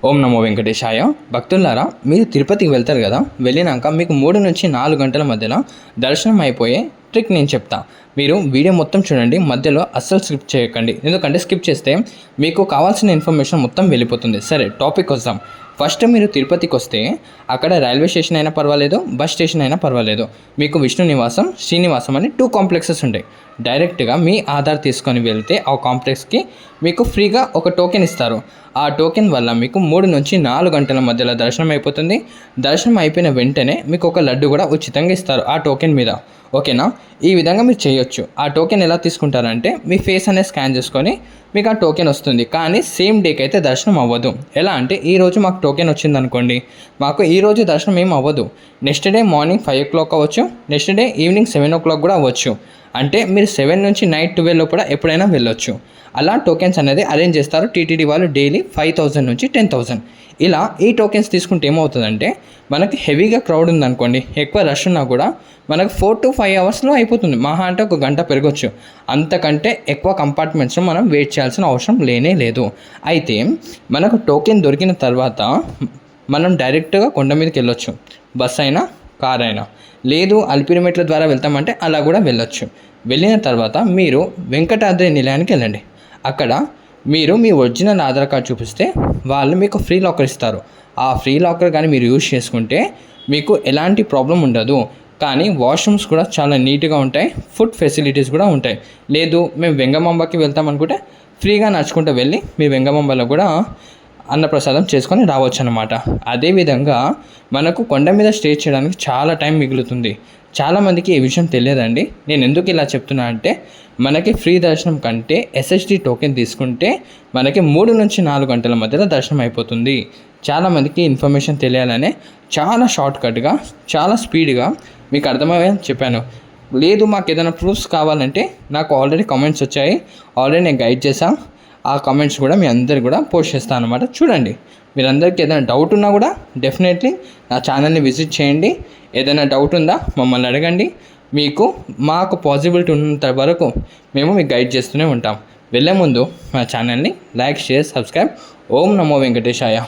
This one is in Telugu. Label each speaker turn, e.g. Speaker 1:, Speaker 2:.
Speaker 1: ఓం నమో వెంకటేశాయ. భక్తులారా, మీరు తిరుపతికి వెళ్తారు కదా, వెళ్ళినాక మీకు 3 నుంచి 4 గంటల మధ్యలో దర్శనం అయిపోయే ట్రిక్ నేను చెప్తా. మీరు వీడియో మొత్తం చూడండి, మధ్యలో అస్సలు స్కిప్ చేయకండి. ఎందుకంటే స్కిప్ చేస్తే మీకు కావాల్సిన ఇన్ఫర్మేషన్ మొత్తం వెళ్ళిపోతుంది. సరే, టాపిక్ వద్దాం. ఫస్ట్ మీరు తిరుపతికి వస్తే అక్కడ రైల్వే స్టేషన్ అయినా పర్వాలేదు, బస్ స్టేషన్ అయినా పర్వాలేదు, మీకు విష్ణు నివాసం, శ్రీనివాసం అని 2 కాంప్లెక్సెస్ ఉంటాయి. డైరెక్ట్గా మీ ఆధార్ తీసుకొని వెళ్తే ఆ కాంప్లెక్స్కి మీకు ఫ్రీగా ఒక టోకెన్ ఇస్తారు. ఆ టోకెన్ వల్ల మీకు 3 నుంచి 4 గంటల మధ్యలో దర్శనం అయిపోతుంది. దర్శనం అయిపోయిన వెంటనే మీకు ఒక లడ్డు కూడా ఉచితంగా ఇస్తారు ఆ టోకెన్ మీద. ఓకేనా? ఈ విధంగా మీరు చేయొచ్చు. ఆ టోకెన్ ఎలా తీసుకుంటారంటే మీ ఫేస్ అనేది స్కాన్ చేసుకొని మీకు ఆ టోకెన్ వస్తుంది. కానీ సేమ్ డేకి అయితే దర్శనం అవ్వదు. ఎలా అంటే ఈరోజు మాకు టోకెన్ వచ్చింది అనుకోండి, మాకు ఈరోజు దర్శనం ఏం అవ్వదు. నెక్స్ట్ డే మార్నింగ్ 5 o'clock అవ్వచ్చు, నెక్స్ట్ డే ఈవినింగ్ 7 o'clock కూడా అవ్వచ్చు. అంటే మీరు 7 నుంచి నైట్ 12 లోపల ఎప్పుడైనా వెళ్ళొచ్చు. అలా టోకెన్స్ అనేది అరేంజ్ చేస్తారు టీటీడీ వాళ్ళు. డైలీ 5,000 నుంచి 10,000 ఇలా ఈ టోకెన్స్ తీసుకుంటే ఏమవుతుందంటే, మనకి హెవీగా క్రౌడ్ ఉందనుకోండి, ఎక్కువ రష్ ఉన్నా కూడా మనకు 4 to 5 అవర్స్లో అయిపోతుంది. మహా అంటే 1 గంట పెరగచ్చు. అంతకంటే ఎక్కువ కంపార్ట్మెంట్స్లో మనం వెయిట్ చేయాల్సిన అవసరం లేనే లేదు. అయితే మనకు టోకెన్ దొరికిన తర్వాత మనం డైరెక్ట్గా కొండ మీదకి వెళ్ళొచ్చు. బస్ అయినా, కార్ అయినా. లేదు అలిపిరిమెట్ల ద్వారా వెళ్తామంటే అలా కూడా వెళ్ళొచ్చు. వెళ్ళిన తర్వాత మీరు వెంకటాద్రి నిలయానికి వెళ్ళండి. అక్కడ మీరు మీ ఒరిజినల్ ఆధార్ కార్డ్ చూపిస్తే వాళ్ళు మీకు ఫ్రీ లాకర్ ఇస్తారు. ఆ ఫ్రీ లాకర్ కానీ మీరు యూజ్ చేసుకుంటే మీకు ఎలాంటి ప్రాబ్లం ఉండదు. కానీ వాష్రూమ్స్ కూడా చాలా నీట్గా ఉంటాయి, ఫుడ్ ఫెసిలిటీస్ కూడా ఉంటాయి. లేదు మేము వెంగమాంబకి వెళ్తాం అనుకుంటే ఫ్రీగా నడుచుకుంటూ వెళ్ళి మీ వెంగమాంబలో కూడా అన్నప్రసాదం చేసుకొని రావచ్చు అన్నమాట. అదేవిధంగా మనకు కొండ మీద స్టే చేయడానికి చాలా టైం మిగులుతుంది. చాలామందికి ఈ విషయం తెలియదండి. నేను ఎందుకు ఇలా చెప్తున్నా అంటే, మనకి ఫ్రీ దర్శనం కంటే ఎస్ఎస్డి టోకెన్ తీసుకుంటే మనకి 3 నుంచి 4 గంటల మధ్యలో దర్శనం అయిపోతుంది. చాలామందికి ఇన్ఫర్మేషన్ తెలియాలనే చాలా షార్ట్కట్గా, చాలా స్పీడ్గా మీకు అర్థమయ్యేది చెప్పాను. లేదు మాకు ఏదైనా ప్రూఫ్స్ కావాలంటే నాకు ఆల్రెడీ కామెంట్స్ వచ్చాయి, ఆల్రెడీ నేను గైడ్ చేశాను. ఆ కామెంట్స్ కూడా మీ అందరికి కూడా పోస్ట్ చేస్తాను అనమాట. చూడండి, మీరందరికీ ఏదైనా డౌట్ ఉన్నా కూడా డెఫినెట్లీ నా ఛానల్ని విజిట్ చేయండి. ఏదైనా డౌట్ ఉందా మమ్మల్ని అడగండి. మాకు పాసిబిలిటీ ఉన్నంత వరకు మేము మీకు గైడ్ చేస్తూనే ఉంటాం. వెళ్ళే ముందు మా ఛానల్ని లైక్, షేర్, సబ్స్క్రైబ్. ఓం నమో వెంకటేశాయ.